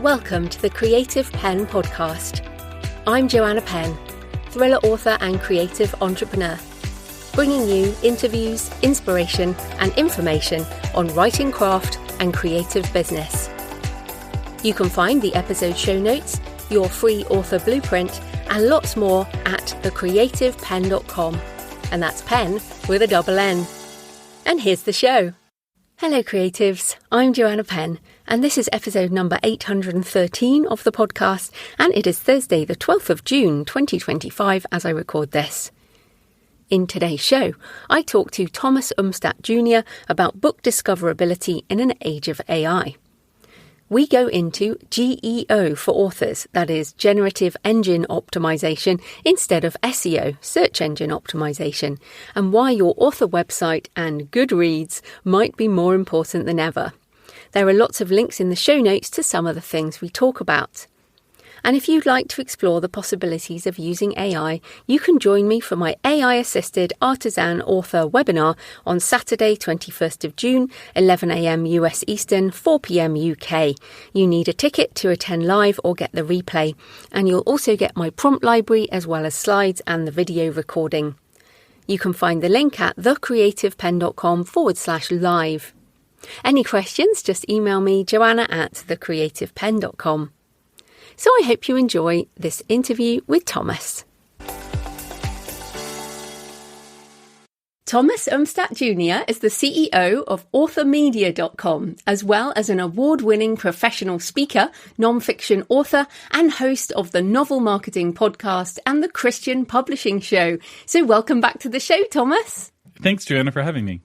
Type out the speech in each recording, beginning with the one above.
Welcome to the Creative Penn podcast. I'm Joanna Penn, thriller author and creative entrepreneur, bringing you interviews, inspiration and information on writing craft and creative business. You can find the episode show notes, your free author blueprint and lots more at thecreativepenn.com. And that's Penn with a double N. And here's the show. Hello creatives, I'm Joanna Penn and this is episode number 813 of the podcast and it is Thursday the 12th of June 2025 as I record this. In today's show, I talk to Thomas Umstattd Jr. about book discoverability in an age of AI. We go into GEO for authors, that is Generative Engine Optimization instead of SEO, Search Engine Optimization, and why your author website and Goodreads might be more important than ever. There are lots of links in the show notes to some of the things we talk about. And if you'd like to explore the possibilities of using AI, you can join me for my AI-assisted artisan author webinar on Saturday, 21st of June, 11 a.m. US Eastern, 4 p.m. UK. You need a ticket to attend live or get the replay. And you'll also get my prompt library as well as slides and the video recording. You can find the link at thecreativepenn.com/live. Any questions, just email me, joanna@thecreativepenn.com. So I hope you enjoy this interview with Thomas. Thomas Umstattd Jr. is the CEO of authormedia.com, as well as an award-winning professional speaker, non-fiction author, and host of the Novel Marketing Podcast and the Christian Publishing Show. So welcome back to the show, Thomas. Thanks, Joanna, for having me.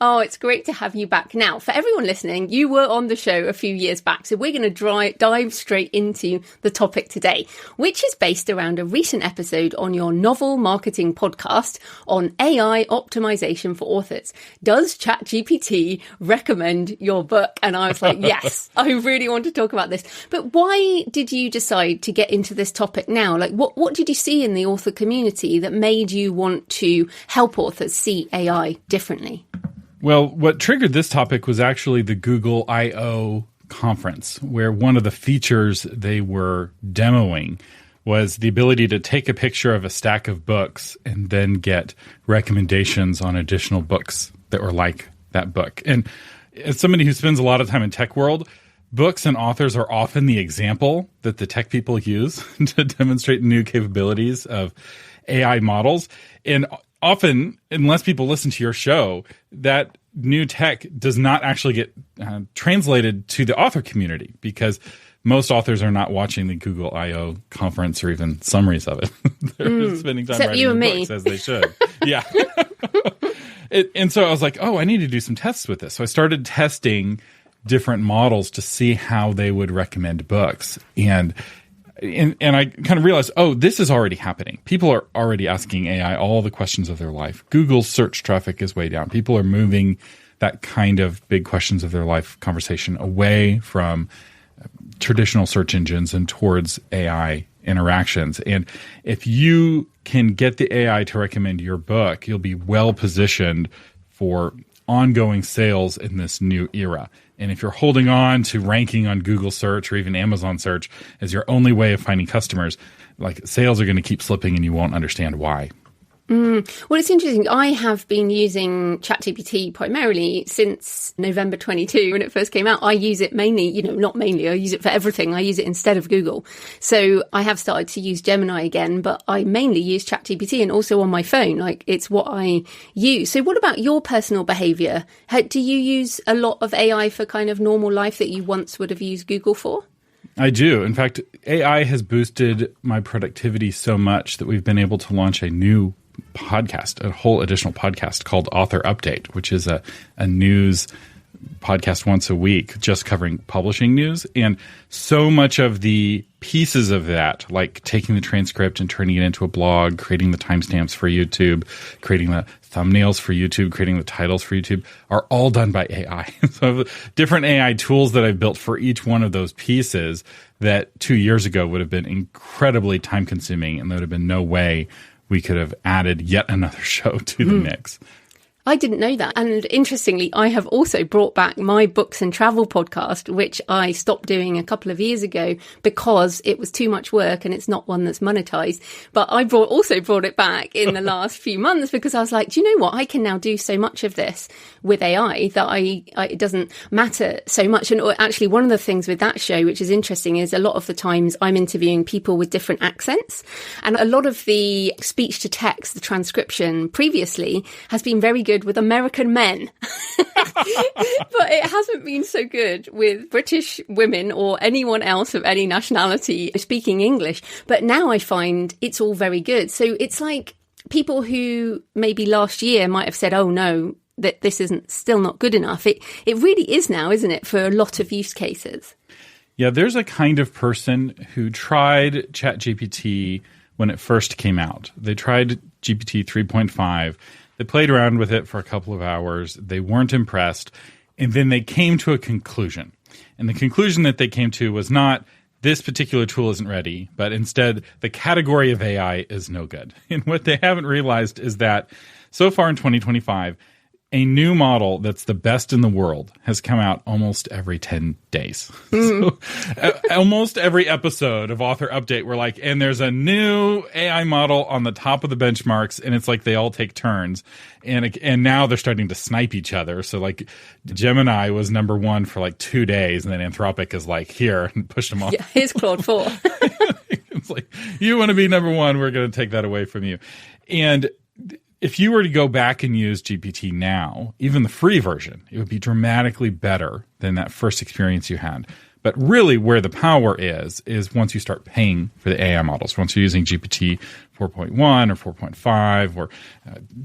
Oh, it's great to have you back. Now, for everyone listening, you were on the show a few years back, so we're going to dive straight into the topic today, which is based around a recent episode on your Novel Marketing Podcast on AI optimization for authors. Does ChatGPT recommend your book? And I was like, yes, I really want to talk about this. But why did you decide to get into this topic now? Like, what did you see in the author community that made you want to help authors see AI differently? Well, what triggered this topic was actually the Google I/O conference, where one of the features they were demoing was the ability to take a picture of a stack of books and then get recommendations on additional books that were like that book. And as somebody who spends a lot of time in tech world, books and authors are often the example that the tech people use to demonstrate new capabilities of AI models. And often, unless people listen to your show, that new tech does not actually get translated to the author community because most authors are not watching the Google I/O conference or even summaries of it. They're spending time Except writing the books as they should. Yeah. And so I was like, oh, I need to do some tests with this. So I started testing different models to see how they would recommend books. And I kind of realized, oh, this is already happening. People are already asking AI all the questions of their life. Google's search traffic is way down. People are moving that kind of big questions of their life conversation away from traditional search engines and towards AI interactions. And if you can get the AI to recommend your book, you'll be well positioned for ongoing sales in this new era. And if you're holding on to ranking on Google search or even Amazon search as your only way of finding customers, like sales are going to keep slipping and you won't understand why. Well, it's interesting. I have been using ChatGPT primarily since November 22 when it first came out. I use it mainly, not mainly, I use it for everything. I use it instead of Google. So I have started to use Gemini again, but I mainly use ChatGPT and also on my phone. Like it's what I use. So what about your personal behavior? Do you use a lot of AI for kind of normal life that you once would have used Google for? I do. In fact, AI has boosted my productivity so much that we've been able to launch a new podcast, a whole additional podcast called Author Update, which is a news podcast once a week just covering publishing news. And so much of the pieces of that, like taking the transcript and turning it into a blog, creating the timestamps for YouTube, creating the thumbnails for YouTube, creating the titles for YouTube, are all done by AI. So different AI tools that I've built for each one of those pieces that 2 years ago would have been incredibly time consuming and there would have been no way we could have added yet another show to the mix. I didn't know that. And interestingly, I have also brought back my books and travel podcast, which I stopped doing a couple of years ago because it was too much work and it's not one that's monetized. But I also brought it back in the last few months because I was like, do you know what? I can now do so much of this with AI that it doesn't matter so much. And actually, one of the things with that show, which is interesting, is a lot of the times I'm interviewing people with different accents. And a lot of the speech to text, the transcription previously has been very good with American men, but it hasn't been so good with British women or anyone else of any nationality speaking English. But now I find it's all very good. So it's like people who maybe last year might have said, oh no, that this isn't still not good enough. It really is now, isn't it, for a lot of use cases? Yeah, there's a kind of person who tried ChatGPT when it first came out. They tried GPT 3.5. They played around with it for a couple of hours. They weren't impressed. And then they came to a conclusion. And the conclusion that they came to was not, this particular tool isn't ready, but instead, the category of AI is no good. And what they haven't realized is that so far in 2025, a new model that's the best in the world has come out almost every 10 days. So almost every episode of Author Update, we're like, and there's a new AI model on the top of the benchmarks, and it's like they all take turns. And now they're starting to snipe each other. So like Gemini was number one for like 2 days, and then Anthropic is like, here, and pushed them off. Yeah, here's Claude 4. It's like, you want to be number one, we're going to take that away from you. And if you were to go back and use GPT now, even the free version, it would be dramatically better than that first experience you had. But really where the power is once you start paying for the AI models. Once you're using GPT 4.1 or 4.5 or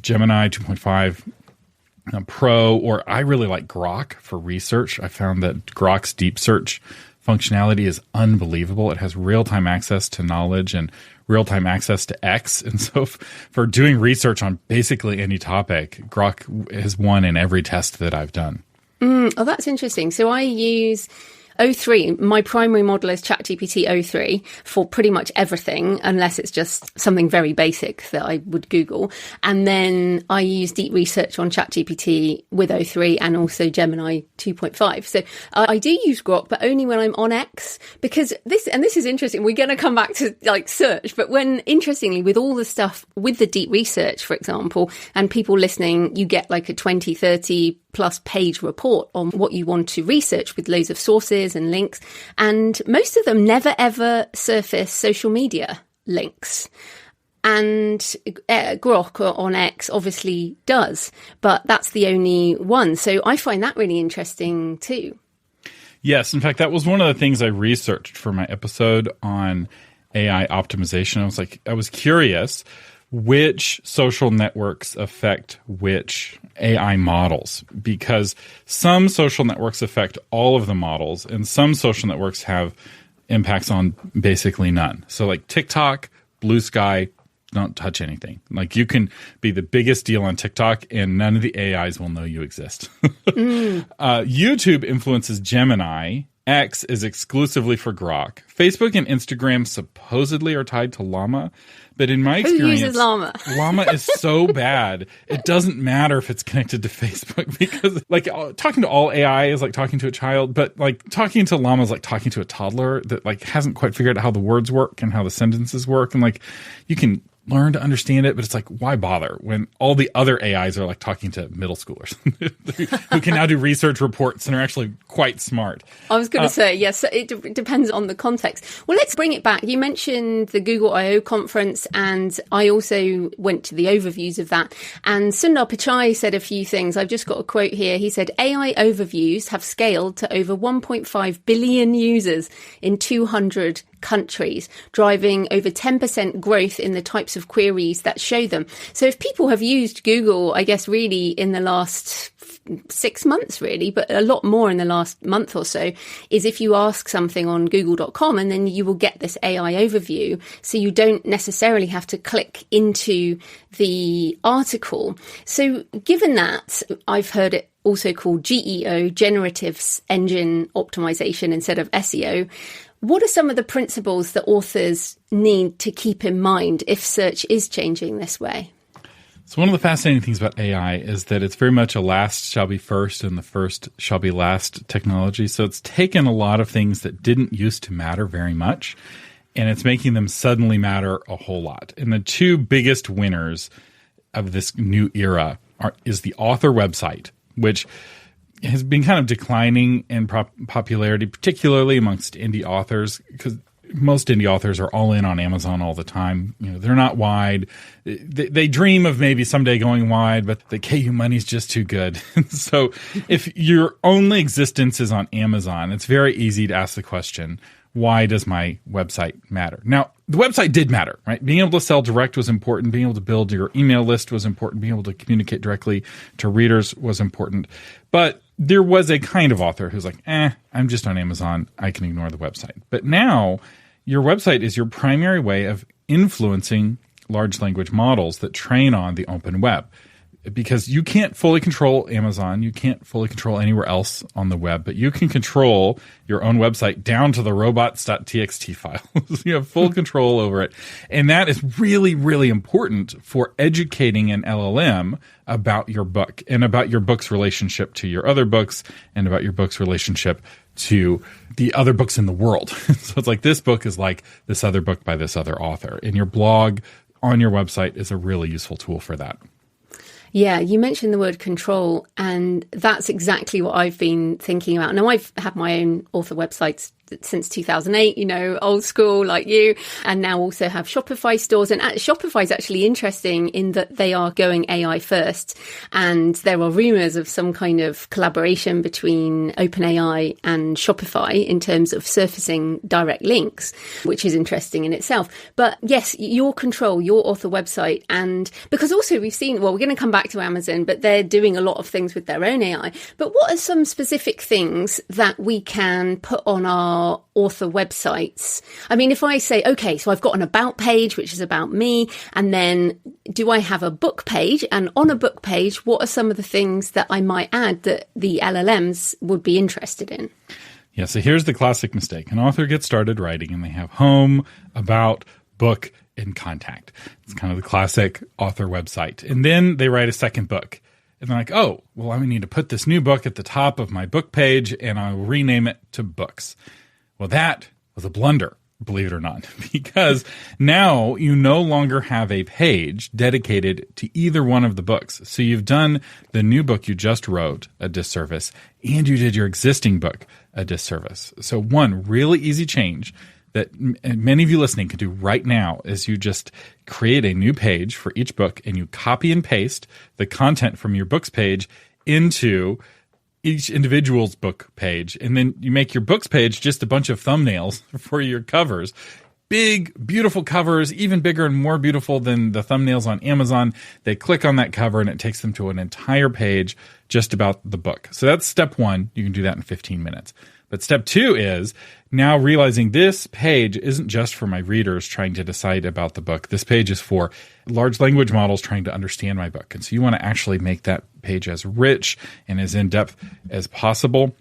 Gemini 2.5 Pro, or I really like Grok for research. I found that Grok's deep search functionality is unbelievable. It has real-time access to knowledge and real-time access to X. And so for doing research on basically any topic, Grok has won in every test that I've done. Oh, that's interesting. So I use O3. My primary model is ChatGPT O3 for pretty much everything, unless it's just something very basic that I would Google. And then I use deep research on ChatGPT with O3 and also Gemini 2.5. So I do use Grok, but only when I'm on X, because this is interesting. We're going to come back to like search, but interestingly, with all the stuff with the deep research, for example, and people listening, you get like a 20, 30 plus page report on what you want to research with loads of sources and links. And most of them never ever surface social media links. And Grok on X obviously does, but that's the only one. So I find that really interesting too. Yes. In fact, that was one of the things I researched for my episode on AI optimization. I was curious which social networks affect which AI models, because some social networks affect all of the models and some social networks have impacts on basically none. So like TikTok, Blue Sky, don't touch anything. Like you can be the biggest deal on TikTok and none of the AIs will know you exist. YouTube influences Gemini. X is exclusively for Grok. Facebook and Instagram supposedly are tied to Llama, but in my experience, who uses Llama? Llama is so bad. It doesn't matter if it's connected to Facebook, because like talking to all AI is like talking to a child, but like talking to Llama is like talking to a toddler that like hasn't quite figured out how the words work and how the sentences work. And like you can learn to understand it, but it's like, why bother when all the other AIs are like talking to middle schoolers who can now do research reports and are actually quite smart. I was going to say, yes, it depends on the context. Well, let's bring it back. You mentioned the Google I/O conference, and I also went to the overviews of that. And Sundar Pichai said a few things. I've just got a quote here. He said, AI overviews have scaled to over 1.5 billion users in 200 countries, driving over 10% growth in the types of queries that show them. So if people have used Google, I guess really in the last 6 months really, but a lot more in the last month or so, is if you ask something on google.com and then you will get this AI overview. So you don't necessarily have to click into the article. So given that, I've heard it also called GEO, Generative Engine Optimization instead of SEO. What are some of the principles that authors need to keep in mind if search is changing this way? So one of the fascinating things about AI is that it's very much a last shall be first and the first shall be last technology. So it's taken a lot of things that didn't used to matter very much, and it's making them suddenly matter a whole lot. And the two biggest winners of this new era is the author website, which has been kind of declining in popularity, particularly amongst indie authors, because most indie authors are all in on Amazon all the time. They're not wide. They dream of maybe someday going wide, but the KU money's just too good. So if your only existence is on Amazon, it's very easy to ask the question, why does my website matter? Now, the website did matter, right? Being able to sell direct was important. Being able to build your email list was important. Being able to communicate directly to readers was important. But there was a kind of author who's like, I'm just on Amazon. I can ignore the website. But now your website is your primary way of influencing large language models that train on the open web. Because you can't fully control Amazon, you can't fully control anywhere else on the web, but you can control your own website down to the robots.txt files. You have full control over it. And that is really, really important for educating an LLM about your book and about your book's relationship to your other books and about your book's relationship to the other books in the world. So it's like this book is like this other book by this other author. And your blog on your website is a really useful tool for that. Yeah, you mentioned the word control, and that's exactly what I've been thinking about. Now, I've had my own author websites since 2008, old school like you, and now also have Shopify stores. And Shopify is actually interesting in that they are going AI first. And there are rumors of some kind of collaboration between OpenAI and Shopify in terms of surfacing direct links, which is interesting in itself. But yes, your control, your author website. And because also we've seen, well, we're going to come back to Amazon, but they're doing a lot of things with their own AI. But what are some specific things that we can put on our author websites? I mean, if I say, okay, so I've got an about page, which is about me, and then do I have a book page? And on a book page, what are some of the things that I might add that the LLMs would be interested in? Yeah, so here's the classic mistake. An author gets started writing and they have home, about, book, and contact. It's kind of the classic author website. And then they write a second book. And they're like, oh, well, I need to put this new book at the top of my book page and I'll rename it to books. Well, that was a blunder, believe it or not, because now you no longer have a page dedicated to either one of the books. So you've done the new book you just wrote a disservice, and you did your existing book a disservice. So one really easy change that many of you listening can do right now is you just create a new page for each book and you copy and paste the content from your books page into each individual's book page. And then you make your books page just a bunch of thumbnails for your covers. Big, beautiful covers, even bigger and more beautiful than the thumbnails on Amazon. They click on that cover and it takes them to an entire page just about the book. So that's step one. You can do that in 15 minutes. But step two is now realizing this page isn't just for my readers trying to decide about the book. This page is for large language models trying to understand my book. And so you want to actually make that page as rich and as in-depth as possible.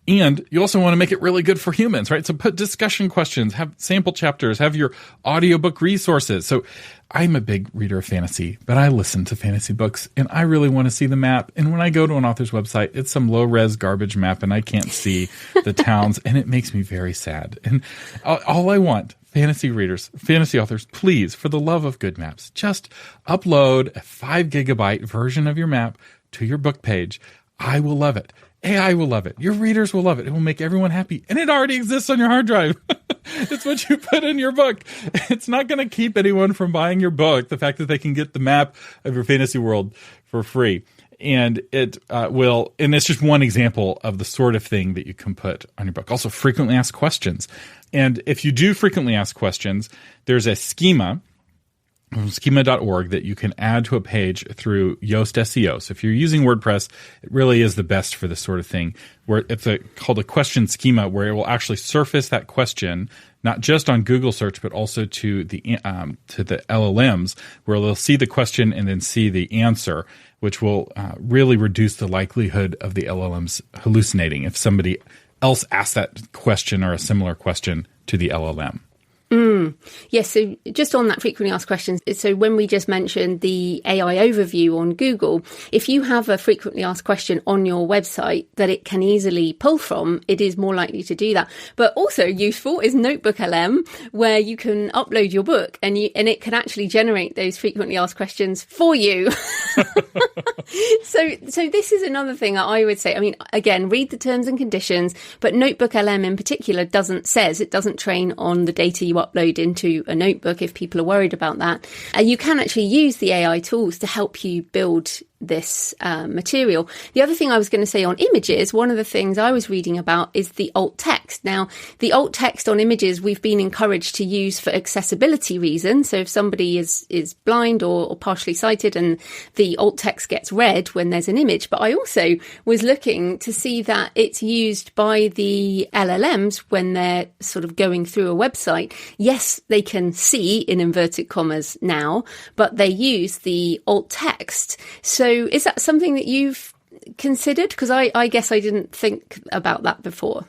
And you also want to make it really good for humans, right? So put discussion questions, have sample chapters, have your audiobook resources. So I'm a big reader of fantasy, but I listen to fantasy books and I really want to see the map. And when I go to an author's website, it's some low-res garbage map and I can't see the towns and it makes me very sad. And all I want, fantasy readers, fantasy authors, please, for the love of good maps, just upload a 5 gigabyte version of your map to your book page. I will love it. AI will love it. Your readers will love it. It will make everyone happy. And it already exists on your hard drive. It's what you put in your book. It's not going to keep anyone from buying your book, the fact that they can get the map of your fantasy world for free. And it will, and it's just one example of the sort of thing that you can put on your book. Also, frequently asked questions. And if you do frequently ask questions, there's a schema from schema.org that you can add to a page through Yoast SEO. So if you're using WordPress, it really is the best for this sort of thing, where it's called a question schema, where it will actually surface that question, not just on Google search, but also to the LLMs, where they'll see the question and then see the answer, which will really reduce the likelihood of the LLMs hallucinating if somebody else asks that question or a similar question to the LLM. Yes, so just on that frequently asked questions, so when we just mentioned the AI overview on Google, if you have a frequently asked question on your website that it can easily pull from, it is more likely to do that. But also useful is Notebook LM, where you can upload your book and it can actually generate those frequently asked questions for you. So this is another thing that I would say. I mean, again, read the terms and conditions, but Notebook LM in particular doesn't train on the data you upload into a notebook if people are worried about that. You can actually use the AI tools to help you build this material. The other thing I was going to say on images, one of the things I was reading about is the alt text. Now, the alt text on images we've been encouraged to use for accessibility reasons. So if somebody is blind or partially sighted and the alt text gets read when there's an image. But I also was looking to see that it's used by the LLMs when they're sort of going through a website. Yes, they can see in inverted commas now, but they use the alt text. So is that something that you've considered? Because I guess I didn't think about that before.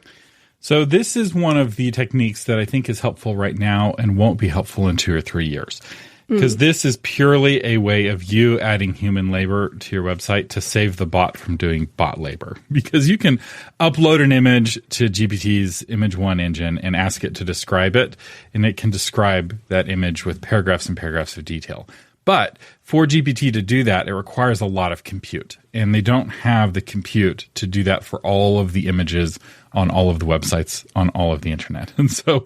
So this is one of the techniques that I think is helpful right now and won't be helpful in 2 or 3 years. Because this is purely a way of you adding human labor to your website to save the bot from doing bot labor. Because you can upload an image to GPT's Image One engine and ask it to describe it, and it can describe that image with paragraphs and paragraphs of detail. But for GPT to do that, it requires a lot of compute, and they don't have the compute to do that for all of the images on all of the websites on all of the internet. And so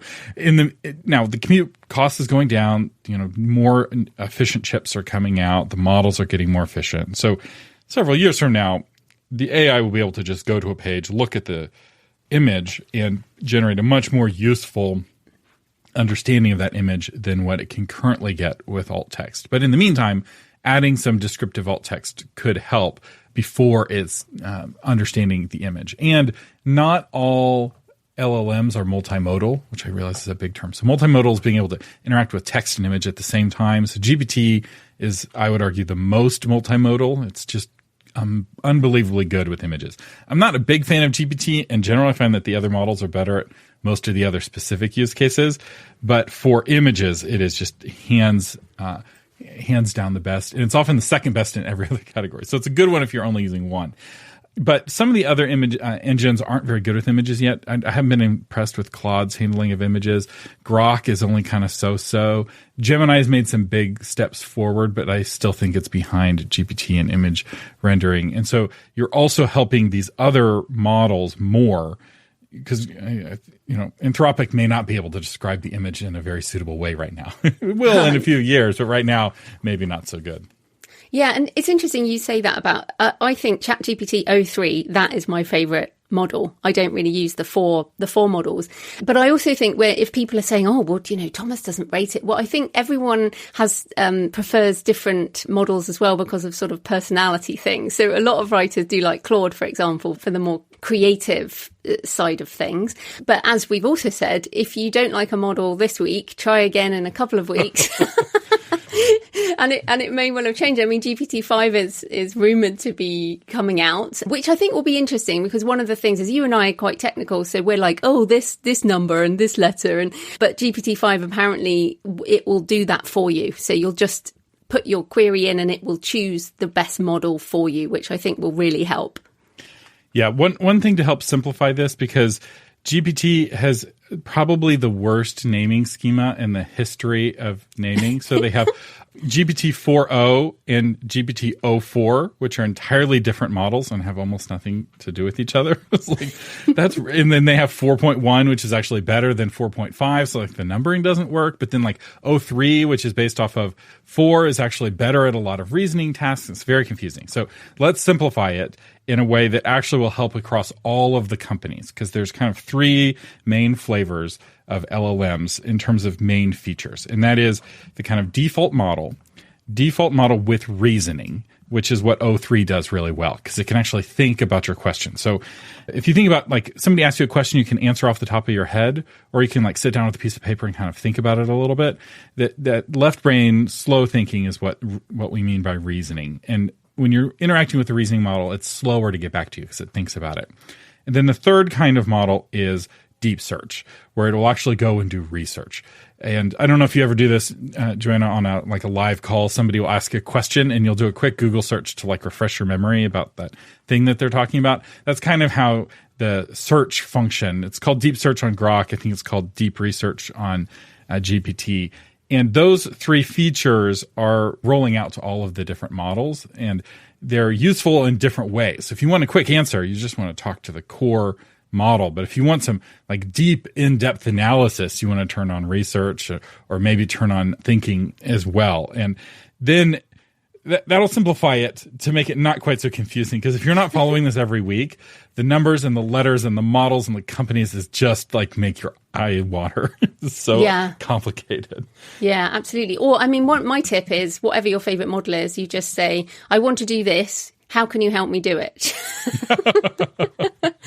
now the compute cost is going down, more efficient chips are coming out, the models are getting more efficient. So several years from now, the AI will be able to just go to a page, look at the image, and generate a much more useful understanding of that image than what it can currently get with alt text. But in the meantime, adding some descriptive alt text could help before it's understanding the image. And not all LLMs are multimodal, which I realize is a big term. So multimodal is being able to interact with text and image at the same time. So GPT is, I would argue, the most multimodal. It's just unbelievably good with images. I'm not a big fan of GPT. In general, I find that the other models are better at most of the other specific use cases. But for images, it is just hands down the best. And it's often the second best in every other category. So it's a good one if you're only using one. But some of the other image engines aren't very good with images yet. I haven't been impressed with Claude's handling of images. Grok is only kind of so-so. Gemini has made some big steps forward, but I still think it's behind GPT in image rendering. And so you're also helping these other models more because, Anthropic may not be able to describe the image in a very suitable way right now. It will in a few years, but right now, maybe not so good. Yeah, and it's interesting you say that about, I think ChatGPT 03, that is my favourite model. I don't really use the four models. But I also think if people are saying, oh, well, Thomas doesn't rate it. Well, I think everyone has prefers different models as well because of sort of personality things. So a lot of writers do like Claude, for example, for the more creative side of things. But as we've also said, if you don't like a model this week, try again in a couple of weeks. And it may well have changed. I mean, GPT-5 is rumoured to be coming out, which I think will be interesting because one of the things is you and I are quite technical. So we're like, oh, this number and this letter. But GPT-5, apparently, it will do that for you. So you'll just put your query in and it will choose the best model for you, which I think will really help. Yeah, one thing to help simplify this, because GPT has probably the worst naming schema in the history of naming. So they have GPT 4.0 and GPT 04, which are entirely different models and have almost nothing to do with each other. It's like and then they have 4.1, which is actually better than 4.5. So the numbering doesn't work. But then 03, which is based off of 4, is actually better at a lot of reasoning tasks. It's very confusing. So let's simplify it in a way that actually will help across all of the companies, because there's kind of 3 main flavors of LLMs in terms of main features. And that is the kind of default model with reasoning, which is what 03 does really well, because it can actually think about your question. So if you think about somebody asks you a question you can answer off the top of your head, or you can sit down with a piece of paper and kind of think about it a little bit, that left brain slow thinking is what we mean by reasoning. And when you're interacting with the reasoning model, it's slower to get back to you because it thinks about it. And then the third kind of model is deep search, where it will actually go and do research. And I don't know if you ever do this, Joanna, on a live call. Somebody will ask a question and you'll do a quick Google search to refresh your memory about that thing that they're talking about. That's kind of how the search function, it's called deep search on Grok. I think it's called deep research on GPT. And those 3 features are rolling out to all of the different models, and they're useful in different ways. If you want a quick answer, you just want to talk to the core model. But if you want some deep, in-depth analysis, you want to turn on research or maybe turn on thinking as well. And then that'll simplify it to make it not quite so confusing. Because if you're not following this every week, the numbers and the letters and the models and the companies is just make your eye water. It's so complicated. Yeah, absolutely. Or, my tip is, whatever your favorite model is, you just say, I want to do this. How can you help me do it?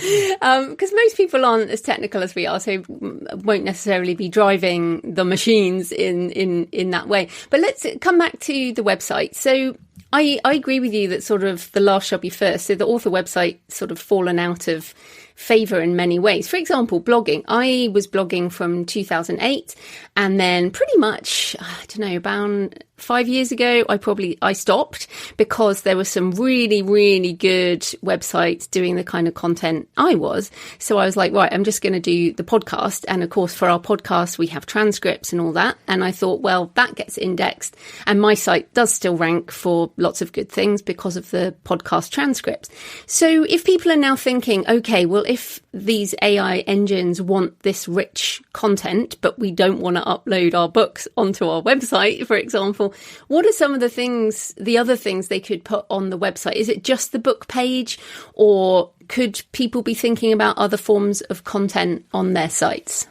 Because most people aren't as technical as we are, so won't necessarily be driving the machines in that way. But let's come back to the website. So I agree with you that sort of the last shall be first. So the author website sort of fallen out of favour in many ways. For example, blogging. I was blogging from 2008, and then pretty much, about 5 years ago, I stopped because there were some really, really good websites doing the kind of content I was. So I was like, right, I'm just going to do the podcast. And of course, for our podcast, we have transcripts and all that. And I thought, well, that gets indexed. And my site does still rank for lots of good things because of the podcast transcripts. So if people are now thinking, okay, well, if these AI engines want this rich content, but we don't want to upload our books onto our website, for example, what are some of the other things they could put on the website? Is it just the book page, or could people be thinking about other forms of content on their sites?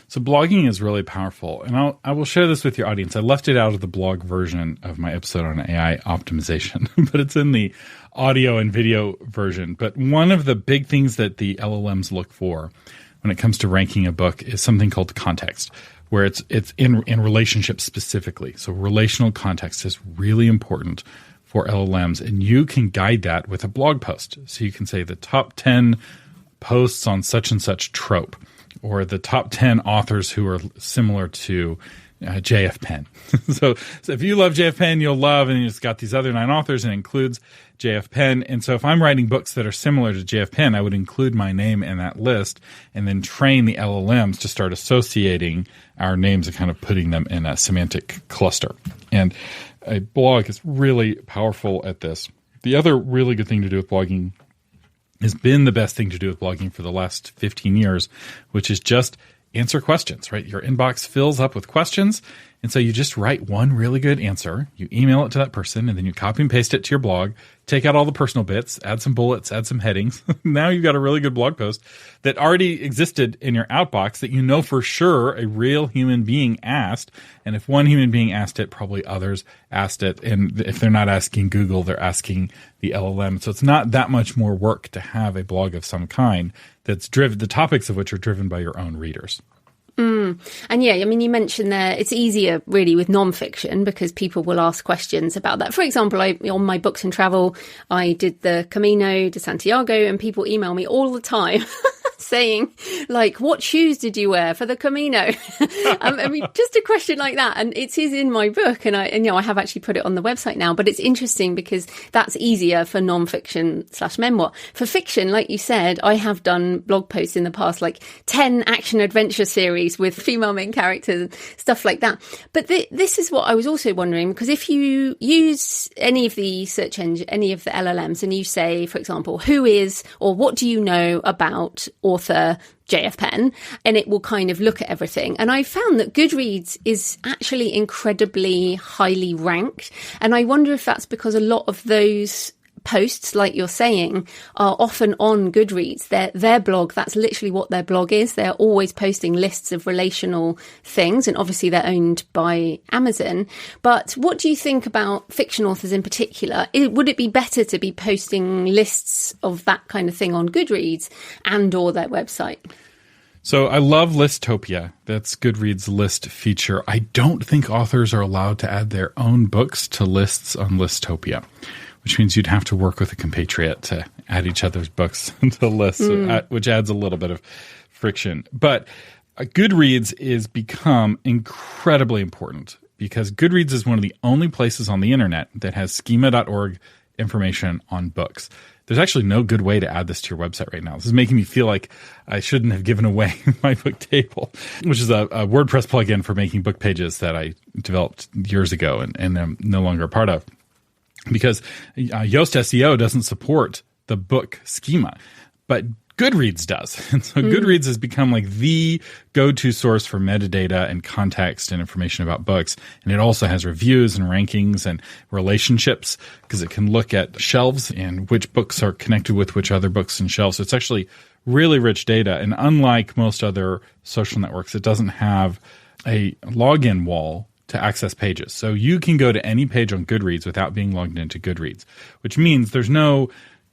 So blogging is really powerful, and I will share this with your audience. I left it out of the blog version of my episode on AI optimization, but it's in the audio and video version. But one of the big things that the LLMs look for when it comes to ranking a book is something called context, where it's in relationships specifically. So relational context is really important for LLMs, and you can guide that with a blog post. So you can say the top 10 posts on such and such trope, or the top 10 authors who are similar to J.F. Penn. So if you love J.F. Penn, you'll love, and it's got these other 9 authors and includes J.F. Penn. And so if I'm writing books that are similar to J.F. Penn, I would include my name in that list and then train the LLMs to start associating our names and kind of putting them in a semantic cluster. And a blog is really powerful at this. The other really good thing to do with blogging has been the best thing to do with blogging for the last 15 years, which is just answer questions, right? Your inbox fills up with questions. And so you just write one really good answer, you email it to that person, and then you copy and paste it to your blog, take out all the personal bits, add some bullets, add some headings. Now you've got a really good blog post that already existed in your outbox that you know for sure a real human being asked. And if one human being asked it, probably others asked it. And if they're not asking Google, they're asking the LLM. So it's not that much more work to have a blog of some kind that's driven, the topics of which are driven by your own readers. And yeah, you mentioned there, it's easier really with nonfiction because people will ask questions about that. For example, on my books and travel, I did the Camino de Santiago, and people email me all the time saying, what shoes did you wear for the Camino? Just a question like that. And it is in my book, and I have actually put it on the website now, but it's interesting because that's easier for nonfiction / memoir. For fiction, like you said, I have done blog posts in the past, 10 action adventure series with female main characters and stuff like that. But this is what I was also wondering, because if you use any of the search engine, any of the LLMs, and you say, for example, who is, or what do you know about author J.F. Penn, and it will kind of look at everything. And I found that Goodreads is actually incredibly highly ranked. And I wonder if that's because a lot of those posts, like you're saying, are often on Goodreads. Their blog, that's literally what their blog is. They're always posting lists of relational things, and obviously they're owned by Amazon. But what do you think about fiction authors in particular? Would it be better to be posting lists of that kind of thing on Goodreads and or their website? So I love Listopia. That's Goodreads' list feature. I don't think authors are allowed to add their own books to lists on Listopia, which means you'd have to work with a compatriot to add each other's books to lists, which adds a little bit of friction. But Goodreads is become incredibly important because Goodreads is one of the only places on the internet that has schema.org information on books. There's actually no good way to add this to your website right now. This is making me feel like I shouldn't have given away my book table, which is a WordPress plugin for making book pages that I developed years ago and I'm no longer a part of. Because Yoast SEO doesn't support the book schema, but Goodreads does. And so Goodreads has become like the go-to source for metadata and context and information about books. And it also has reviews and rankings and relationships because it can look at shelves and which books are connected with which other books and shelves. So it's actually really rich data. And unlike most other social networks, it doesn't have a login wall to access pages. So you can go to any page on Goodreads without being logged into Goodreads, which means there's no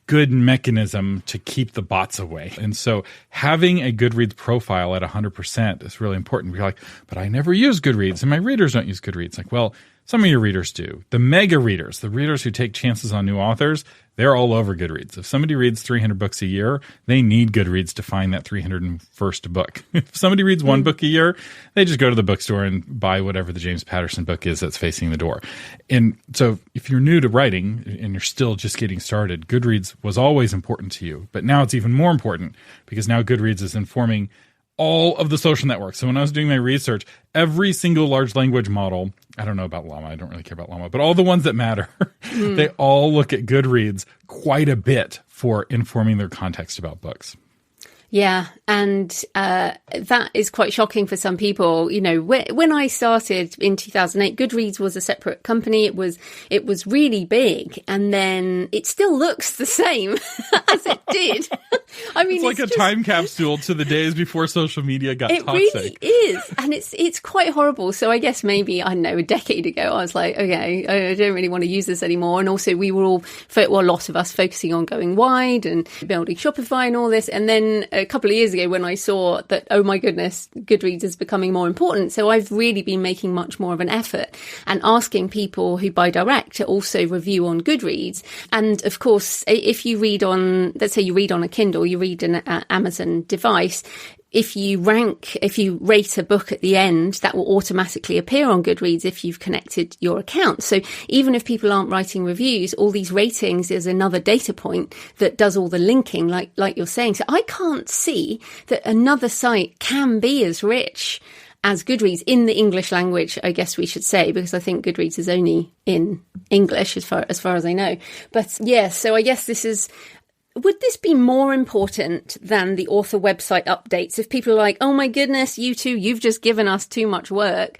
good mechanism to keep the bots away. And so having a Goodreads profile at 100% is really important. You're like, but I never use Goodreads and my readers don't use Goodreads. Like, well, some of your readers do. The mega readers, the readers who take chances on new authors, they're all over Goodreads. If somebody reads 300 books a year, they need Goodreads to find that 301st book. If somebody reads one book a year, they just go to the bookstore and buy whatever the James Patterson book is that's facing the door. And so if you're new to writing and you're still just getting started, Goodreads was always important to you. But now it's even more important because now Goodreads is informing all of the social networks. So when I was doing my research, every single large language model, I don't know about Llama, I don't really care about Llama, but all the ones that matter, they all look at Goodreads quite a bit for informing their context about books. Yeah, and that is quite shocking for some people. You know, when I started in 2008, Goodreads was a separate company. It was really big, and then it still looks the same as it did. I mean, it's like a time capsule to the days before social media got toxic. It really is, and it's quite horrible. So I guess maybe, I don't know, a decade ago, I was like, okay, I don't really want to use this anymore. And also, we were all, a lot of us focusing on going wide and building Shopify and all this, and then a couple of years ago when I saw that, oh my goodness, Goodreads is becoming more important. So I've really been making much more of an effort and asking people who buy direct to also review on Goodreads. And of course, if you read on, let's say you read on a Kindle, you read an Amazon device, if you rate a book at the end, that will automatically appear on Goodreads if you've connected your account. So even if people aren't writing reviews, all these ratings is another data point that does all the linking, like you're saying. So I can't see that another site can be as rich as Goodreads in the English language, I guess we should say, because I think Goodreads is only in English as far as I know. But yeah, so I guess would this be more important than the author website updates? If people are like, oh my goodness, you two, you've just given us too much work.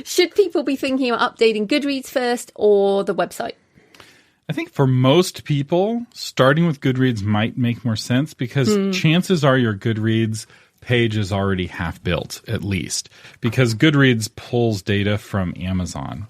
Should people be thinking about updating Goodreads first or the website? I think for most people, starting with Goodreads might make more sense because chances are your Goodreads page is already half built, at least, because Goodreads pulls data from Amazon.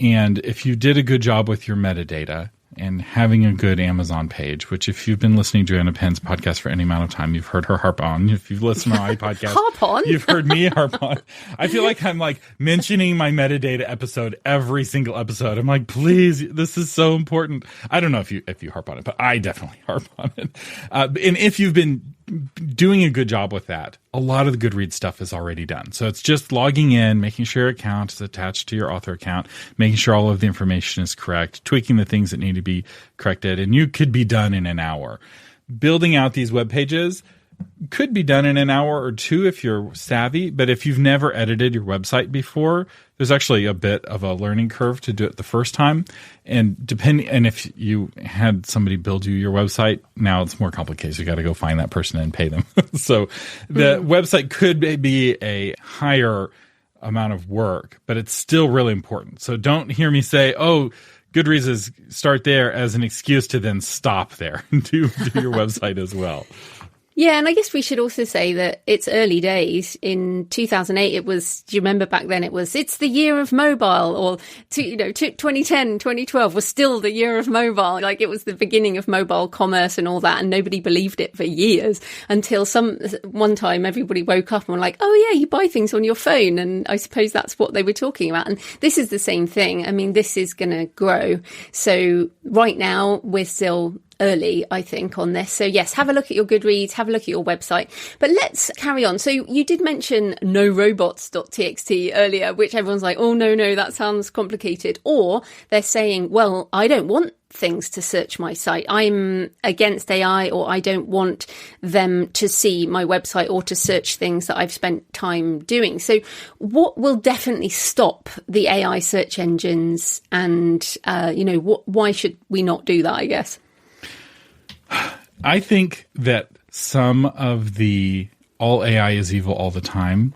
And if you did a good job with your metadata, and having a good Amazon page, which if you've been listening to Joanna Penn's podcast for any amount of time, you've heard her harp on. If you've listened to my podcast, harp on. You've heard me harp on. I feel like I'm like mentioning my metadata episode every single episode. I'm like, please, this is so important. I don't know if you harp on it, but I definitely harp on it. And if you've been doing a good job with that, a lot of the Goodreads stuff is already done. So it's just logging in, making sure your account is attached to your author account, making sure all of the information is correct, tweaking the things that need to be corrected, and you could be done in an hour. Building out these web pages could be done in an hour or two if you're savvy, but if you've never edited your website before, there's actually a bit of a learning curve to do it the first time. And if you had somebody build you your website, now it's more complicated. You got to go find that person and pay them. So the website could be a higher amount of work, but it's still really important. So don't hear me say, oh, Goodreads is start there as an excuse to then stop there and do your website as well. Yeah, and I guess we should also say that it's early days. In 2008, do you remember back then it's the year of mobile, or 2010, 2012 was still the year of mobile. Like it was the beginning of mobile commerce and all that, and nobody believed it for years until one time everybody woke up and were like, oh yeah, you buy things on your phone. And I suppose that's what they were talking about. And this is the same thing. I mean, this is going to grow. So right now we're still early, I think, on this. So yes, have a look at your Goodreads, have a look at your website. But let's carry on. So you did mention norobots.txt earlier, which everyone's like, oh, no, that sounds complicated. Or they're saying, well, I don't want things to search my site. I'm against AI, or I don't want them to see my website or to search things that I've spent time doing. So what will definitely stop the AI search engines? And, why should we not do that, I guess? I think that some of the all AI is evil all the time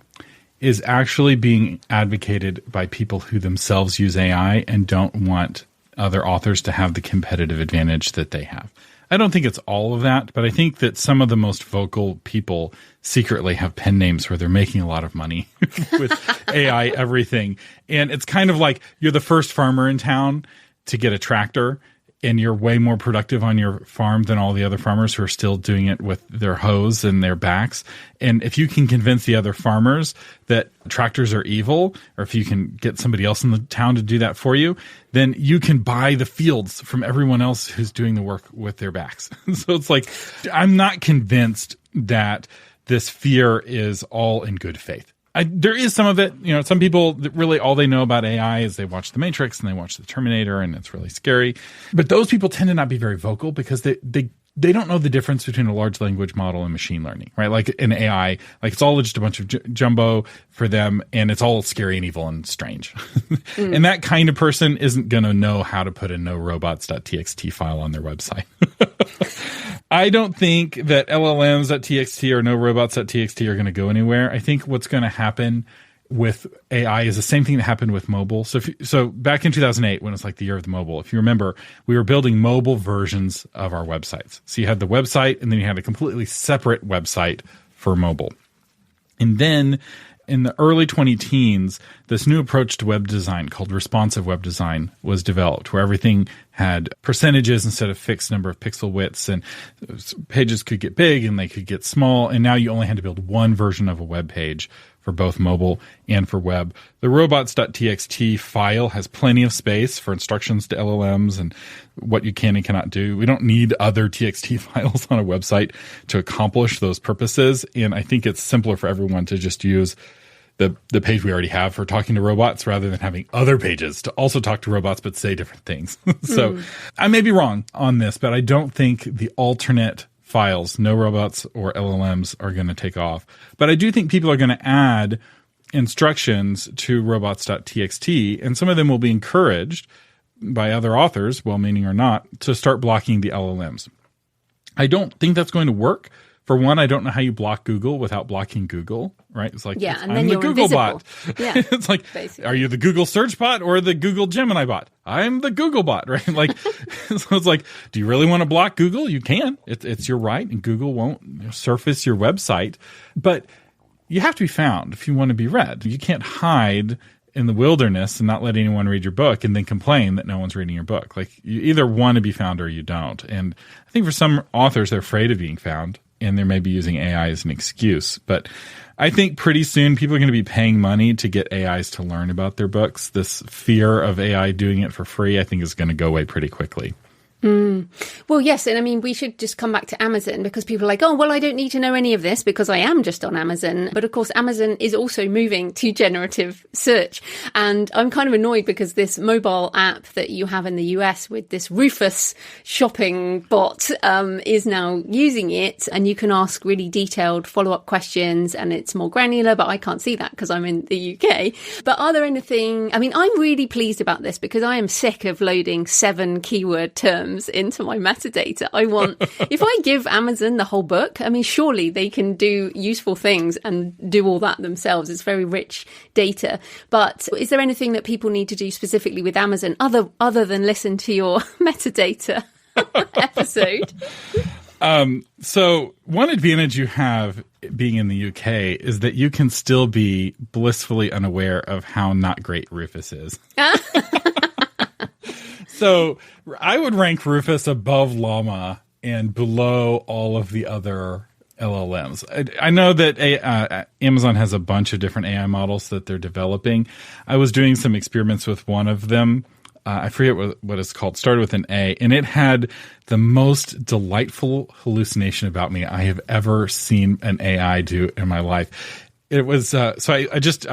is actually being advocated by people who themselves use AI and don't want other authors to have the competitive advantage that they have. I don't think it's all of that, but I think that some of the most vocal people secretly have pen names where they're making a lot of money with AI everything. And it's kind of like you're the first farmer in town to get a tractor, and you're way more productive on your farm than all the other farmers who are still doing it with their hoes and their backs. And if you can convince the other farmers that tractors are evil, or if you can get somebody else in the town to do that for you, then you can buy the fields from everyone else who's doing the work with their backs. So it's like, I'm not convinced that this fear is all in good faith. There is some of it, some people that really all they know about AI is they watch The Matrix and they watch The Terminator, and it's really scary. But those people tend to not be very vocal because they don't know the difference between a large language model and machine learning, right? Like in AI, like it's all just a bunch of jumbo for them, and it's all scary and evil and strange. And that kind of person isn't going to know how to put a norobots.txt file on their website. I don't think that LLMs.txt or norobots.txt are going to go anywhere. I think what's going to happen with AI is the same thing that happened with mobile. So back in 2008, when it was like the year of the mobile, if you remember, we were building mobile versions of our websites. So you had the website, and then you had a completely separate website for mobile. And then in the early 2010s, this new approach to web design called responsive web design was developed, where everything had percentages instead of fixed number of pixel widths, and pages could get big and they could get small. And now you only had to build one version of a web page for both mobile and for web. The robots.txt file has plenty of space for instructions to LLMs and what you can and cannot do. We don't need other TXT files on a website to accomplish those purposes. And I think it's simpler for everyone to just use the page we already have for talking to robots rather than having other pages to also talk to robots but say different things. So I may be wrong on this, but I don't think the alternate files, no robots or LLMs, are going to take off. But I do think people are going to add instructions to robots.txt, and some of them will be encouraged by other authors, well-meaning or not, to start blocking the LLMs. I don't think that's going to work. For one, I don't know how you block Google without blocking Google, right? It's like, and I'm then the you're Google invisible. bot. Yeah, it's like, basically. Are you the Google search bot or the Google Gemini bot? I'm the Google bot, right? Like, so it's like, do you really want to block Google? You can. It's your right, and Google won't surface your website. But you have to be found if you want to be read. You can't hide in the wilderness and not let anyone read your book and then complain that no one's reading your book. Like, you either want to be found or you don't. And I think for some authors, they're afraid of being found, and they may be using AI as an excuse. But I think pretty soon people are going to be paying money to get AIs to learn about their books. This fear of AI doing it for free, I think, is going to go away pretty quickly. Well, yes. And I mean, we should just come back to Amazon, because people are like, oh, well, I don't need to know any of this because I am just on Amazon. But of course, Amazon is also moving to generative search. And I'm kind of annoyed because this mobile app that you have in the US with this Rufus shopping bot is now using it. And you can ask really detailed follow-up questions, and it's more granular, but I can't see that because I'm in the UK. But are there anything, I mean, I'm really pleased about this because I am sick of loading 7 keyword terms into my metadata. I want, if I give Amazon the whole book, I mean, surely they can do useful things and do all that themselves. It's very rich data. But is there anything that people need to do specifically with Amazon other than listen to your metadata episode? So one advantage you have being in the UK is that you can still be blissfully unaware of how not great Rufus is. So I would rank Rufus above Llama and below all of the other LLMs. I know that Amazon has a bunch of different AI models that they're developing. I was doing some experiments with one of them I forget what it's called. Started with an A, and it had the most delightful hallucination about me I have ever seen an AI do in my life. It was I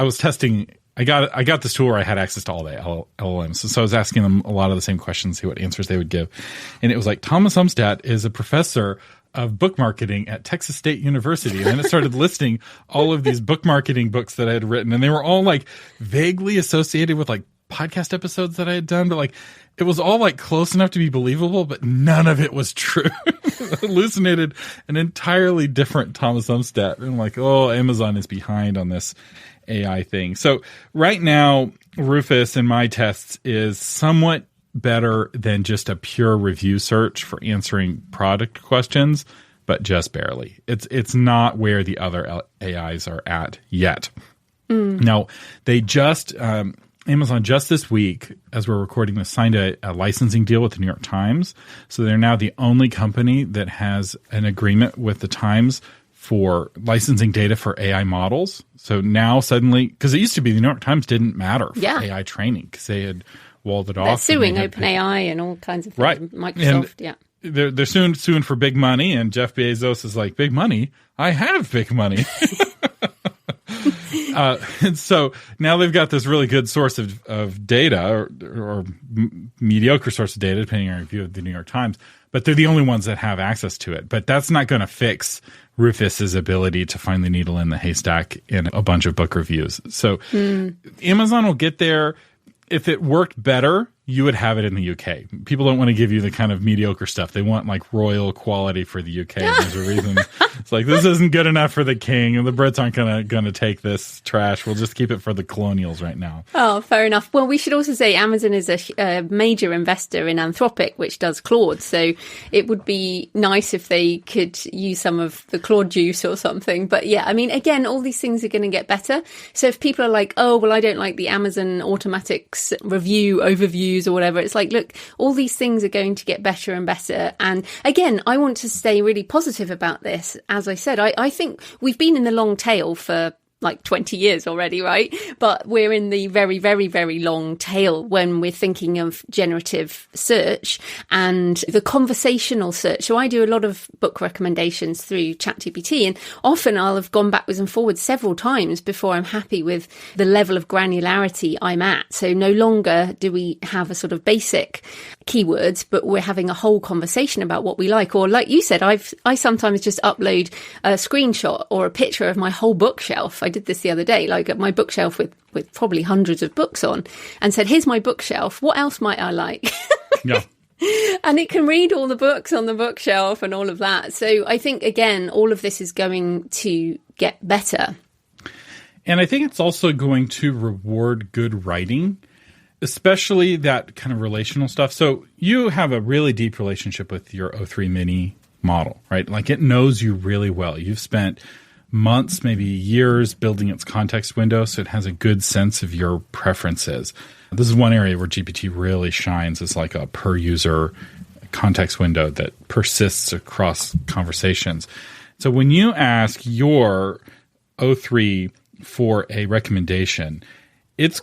was testing. I got this tool where I had access to all the LLMs, so I was asking them a lot of the same questions, see what answers they would give, and it was like, Thomas Umstattd is a professor of book marketing at Texas State University. And then it started listing all of these book marketing books that I had written, and they were all like vaguely associated with like podcast episodes that I had done, but like it was all like close enough to be believable, but none of it was true. Hallucinated an entirely different Thomas Umstattd. And I'm like, oh, Amazon is behind on this AI thing. So right now, Rufus in my tests is somewhat better than just a pure review search for answering product questions, but just barely. It's not where the other AIs are at yet. Now, they just Amazon just this week, as we're recording this, signed a licensing deal with the New York Times. So they're now the only company that has an agreement with the Times for licensing data for AI models. So now suddenly, because it used to be the New York Times didn't matter for AI training because they had walled it off. They're suing OpenAI and all kinds of things. Right. Microsoft, They're suing for big money, and Jeff Bezos is like, big money? I have big money. And so now they've got this really good source of data or mediocre source of data, depending on your view of the New York Times, but they're the only ones that have access to it. But that's not going to fix Rufus's ability to find the needle in the haystack in a bunch of book reviews. So Amazon will get there. If it worked better, you would have it in the UK. People don't want to give you the kind of mediocre stuff. They want like royal quality for the UK. And there's a reason. It's like, this isn't good enough for the king, and the Brits aren't gonna take this trash. We'll just keep it for the colonials right now. Oh, fair enough. Well, we should also say Amazon is a major investor in Anthropic, which does Claude. So it would be nice if they could use some of the Claude juice or something. But yeah, I mean, again, all these things are going to get better. So if people are like, oh, well, I don't like the Amazon automatics review overviews or whatever, it's like, look, all these things are going to get better and better. And again, I want to stay really positive about this. As I said, I think we've been in the long tail for like 20 years already, right? But we're in the very, very, very long tail when we're thinking of generative search and the conversational search. So I do a lot of book recommendations through ChatGPT, and often I'll have gone backwards and forwards several times before I'm happy with the level of granularity I'm at. So no longer do we have a sort of basic keywords, but we're having a whole conversation about what we like. Or like you said, I sometimes just upload a screenshot or a picture of my whole bookshelf. I did this the other day, like my bookshelf with probably hundreds of books on, and said, here's my bookshelf. What else might I like? Yeah. And it can read all the books on the bookshelf and all of that. So I think, again, all of this is going to get better. And I think it's also going to reward good writing, especially that kind of relational stuff. So you have a really deep relationship with your O3 Mini model, right? Like it knows you really well. You've spent months, maybe years building its context window, so it has a good sense of your preferences. This is one area where GPT really shines. It's like a per user context window that persists across conversations. So when you ask your O3 for a recommendation, it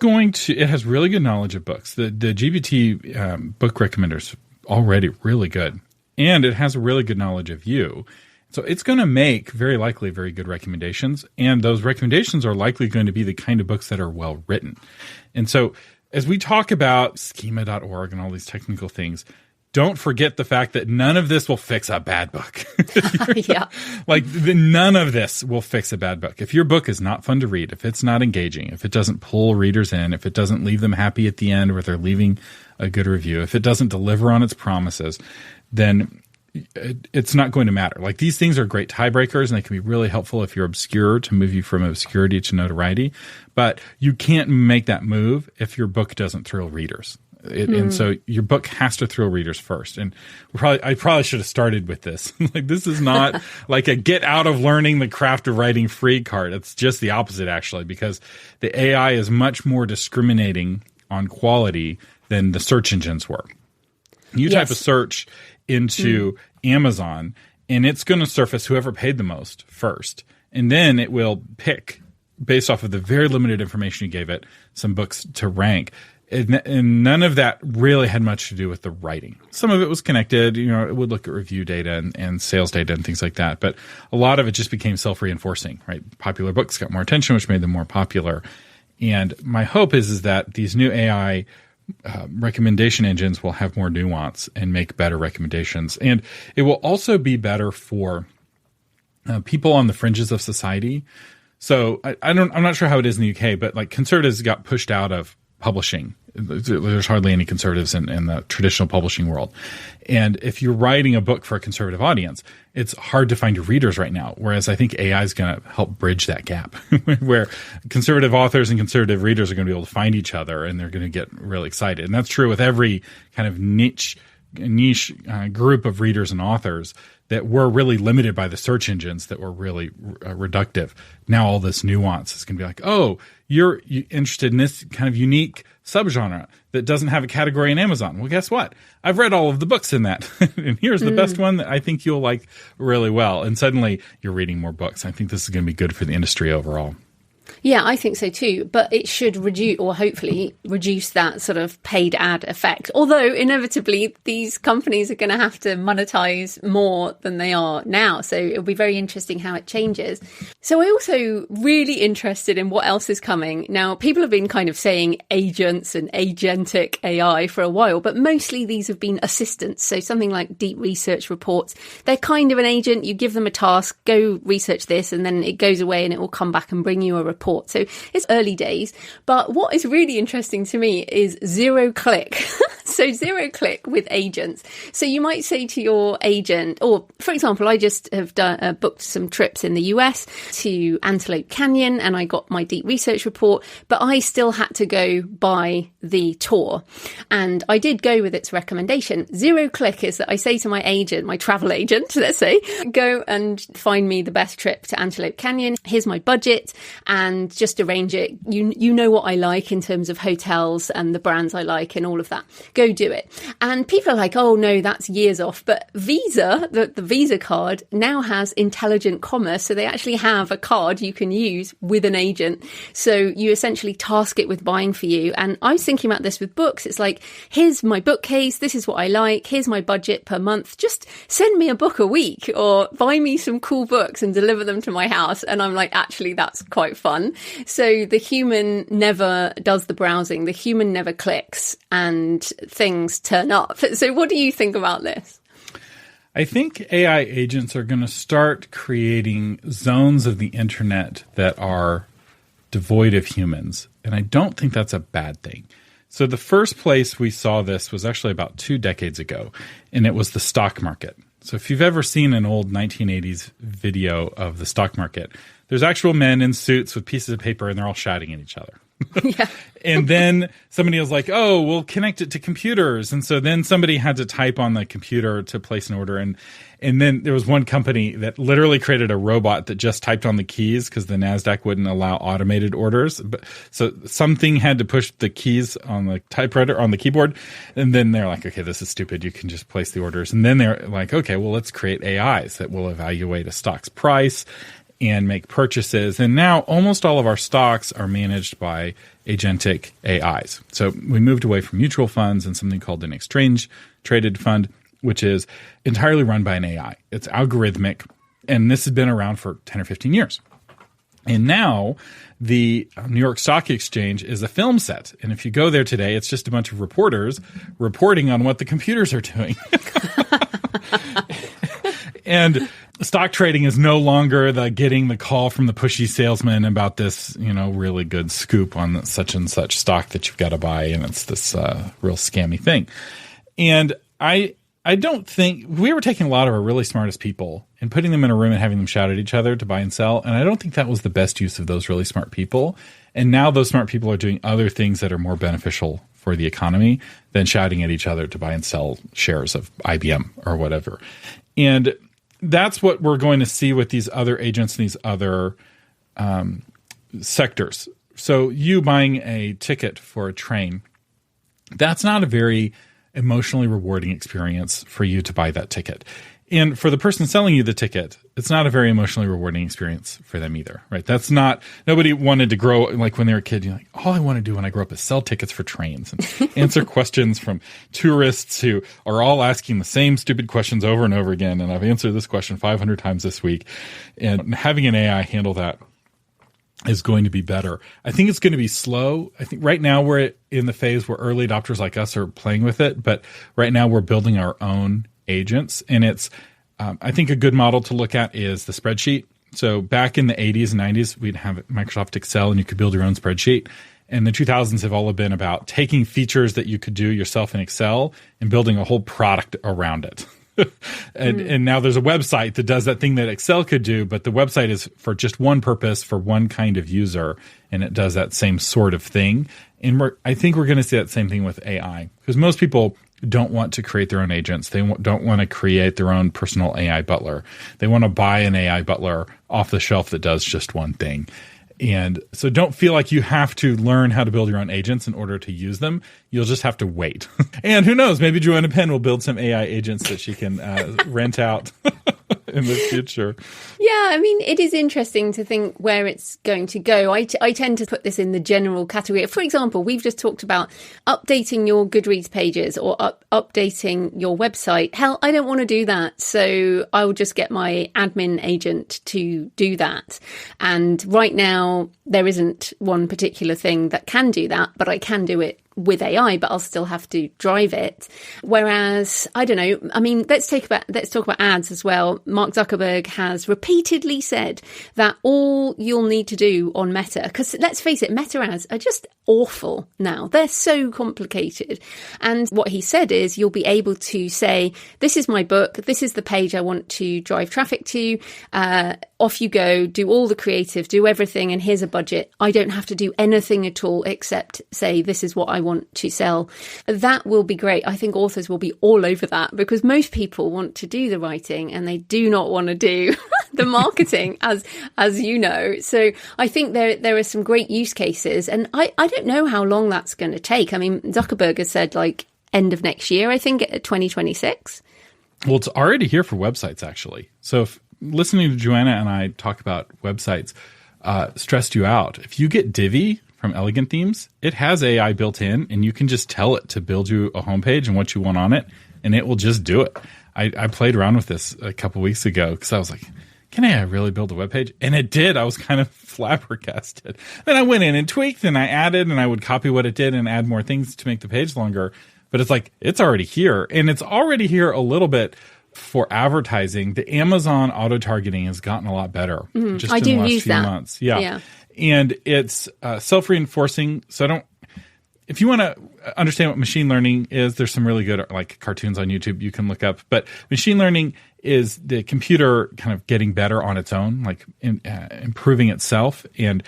has really good knowledge of books. The GPT book recommender's already really good, and it has a really good knowledge of you. So it's going to make, very likely, very good recommendations. And those recommendations are likely going to be the kind of books that are well written. And so as we talk about schema.org and all these technical things, don't forget the fact that none of this will fix a bad book. Yeah. None of this will fix a bad book. If your book is not fun to read, if it's not engaging, if it doesn't pull readers in, if it doesn't leave them happy at the end where they're leaving a good review, if it doesn't deliver on its promises, then it's not going to matter. Like, these things are great tiebreakers, and they can be really helpful if you're obscure, to move you from obscurity to notoriety. But you can't make that move if your book doesn't thrill readers. And so your book has to thrill readers first. And I probably should have started with this. Like, this is not like a get out of learning the craft of writing free card. It's just the opposite, actually, because the AI is much more discriminating on quality than the search engines were. You type a search into Amazon, and it's going to surface whoever paid the most first. And then it will pick, based off of the very limited information you gave it, some books to rank. And none of that really had much to do with the writing. Some of it was connected. It would look at review data and sales data and things like that. But a lot of it just became self-reinforcing, right? Popular books got more attention, which made them more popular. And my hope is that these new AI recommendation engines will have more nuance and make better recommendations. And it will also be better for people on the fringes of society. So I'm not sure how it is in the UK, but like conservatives got pushed out of publishing. There's hardly any conservatives in the traditional publishing world. And if you're writing a book for a conservative audience, it's hard to find your readers right now. Whereas I think AI is going to help bridge that gap where conservative authors and conservative readers are going to be able to find each other and they're going to get really excited. And that's true with every kind of niche group of readers and authors that were really limited by the search engines that were really reductive. Now all this nuance is going to be like, oh, you're interested in this kind of unique subgenre that doesn't have a category in Amazon. Well, guess what? I've read all of the books in that. And here's the best one that I think you'll like really well. And suddenly you're reading more books. I think this is going to be good for the industry overall. Yeah, I think so too. But it should reduce, or hopefully reduce, that sort of paid ad effect. Although inevitably these companies are going to have to monetize more than they are now. So it'll be very interesting how it changes. So I'm also really interested in what else is coming. Now, people have been kind of saying agents and agentic AI for a while, but mostly these have been assistants. So something like deep research reports, they're kind of an agent. You give them a task, go research this, and then it goes away and it will come back and bring you a report. So it's early days. But what is really interesting to me is zero click. So zero click with agents. So you might say to your agent, or for example, I just have booked some trips in the US to Antelope Canyon and I got my deep research report, but I still had to go buy the tour. And I did go with its recommendation. Zero click is that I say to my agent, my travel agent, let's say, go and find me the best trip to Antelope Canyon. Here's my budget and just arrange it. You know what I like in terms of hotels and the brands I like and all of that. Go do it. And people are like, oh no, that's years off. But Visa, the Visa card now has intelligent commerce. So they actually have a card you can use with an agent. So you essentially task it with buying for you. And I was thinking about this with books. It's like, here's my bookcase. This is what I like. Here's my budget per month. Just send me a book a week or buy me some cool books and deliver them to my house. And I'm like, actually, that's quite fun. So the human never does the browsing. The human never clicks and things turn up. So what do you think about this? I think AI agents are going to start creating zones of the internet that are devoid of humans. And I don't think that's a bad thing. So the first place we saw this was actually about 2 decades ago, and it was the stock market. So if you've ever seen an old 1980s video of the stock market, there's actual men in suits with pieces of paper and they're all shouting at each other. Yeah. And then somebody was like, oh, we'll connect it to computers. And so then somebody had to type on the computer to place an order. And then there was one company that literally created a robot that just typed on the keys because the NASDAQ wouldn't allow automated orders. So something had to push the keys on the typewriter, on the keyboard. And then they're like, okay, this is stupid. You can just place the orders. And then they're like, okay, well, let's create AIs that will evaluate a stock's price and make purchases. And now almost all of our stocks are managed by agentic AIs. So we moved away from mutual funds and something called an exchange traded fund, which is entirely run by an AI. It's algorithmic, and this has been around for 10 or 15 years. And now the New York Stock Exchange is a film set. And if you go there today, it's just a bunch of reporters reporting on what the computers are doing. And stock trading is no longer getting the call from the pushy salesman about this, really good scoop on such and such stock that you've got to buy. And it's this real scammy thing. And I don't think we were taking a lot of our really smartest people and putting them in a room and having them shout at each other to buy and sell. And I don't think that was the best use of those really smart people. And now those smart people are doing other things that are more beneficial for the economy than shouting at each other to buy and sell shares of IBM or whatever. And that's what we're going to see with these other agents and these other sectors. So you buying a ticket for a train, that's not a very emotionally rewarding experience for you to buy that ticket. And for the person selling you the ticket, it's not a very emotionally rewarding experience for them either, right? That's not, nobody wanted to grow, like when they were a kid, you're like, all I want to do when I grow up is sell tickets for trains and answer questions from tourists who are all asking the same stupid questions over and over again. And I've answered this question 500 times this week. And having an AI handle that is going to be better. I think it's going to be slow. I think right now we're in the phase where early adopters like us are playing with it, but right now we're building our own agents. And it's, I think a good model to look at is the spreadsheet. So back in the 80s and 90s, we'd have Microsoft Excel and you could build your own spreadsheet. And the 2000s have all been about taking features that you could do yourself in Excel and building a whole product around it. And now there's a website that does that thing that Excel could do, but the website is for just one purpose, for one kind of user, and it does that same sort of thing. And I think we're going to see that same thing with AI, because most people don't want to create their own agents. They don't want to create their own personal AI butler. They want to buy an AI butler off the shelf that does just one thing. And so don't feel like you have to learn how to build your own agents in order to use them. You'll just have to wait. And who knows, maybe Joanna Penn will build some AI agents that she can rent out in the future. Yeah, I mean, it is interesting to think where it's going to go. I tend to put this in the general category. For example, we've just talked about updating your Goodreads pages or updating your website. Hell, I don't want to do that. So I will just get my admin agent to do that. And right now, there isn't one particular thing that can do that, but I can do it with AI, but I'll still have to drive it. Whereas, I don't know, I mean, let's talk about ads as well. Mark Zuckerberg has repeatedly said that all you'll need to do on Meta, because let's face it, Meta ads are just awful now. They're so complicated. And what he said is you'll be able to say, this is my book, this is the page I want to drive traffic to, off you go, do all the creative, do everything, and here's a budget. I don't have to do anything at all except say, this is what I want to sell. That will be great. I think authors will be all over that, because most people want to do the writing and they do not want to do the marketing, as you know. So I think there are some great use cases, and I don't know how long that's going to take. I mean, Zuckerberg has said like end of next year, I think, 2026. Well, it's already here for websites, actually. So if listening to Joanna and I talk about websites stressed you out, if you get Divi from Elegant Themes, it has AI built in, and you can just tell it to build you a homepage and what you want on it, and it will just do it. I played around with this a couple weeks ago because I was like, can AI really build a web page? And it did. I was kind of flabbergasted. Then I went in and tweaked, and I added, and I would copy what it did and add more things to make the page longer. But it's like, it's already here, and it's already here a little bit for advertising. The Amazon auto-targeting has gotten a lot better just in the last few months. Yeah. And it's self-reinforcing. So if you want to understand what machine learning is, there's some really good like cartoons on YouTube you can look up. But machine learning is the computer kind of getting better on its own, like improving itself. And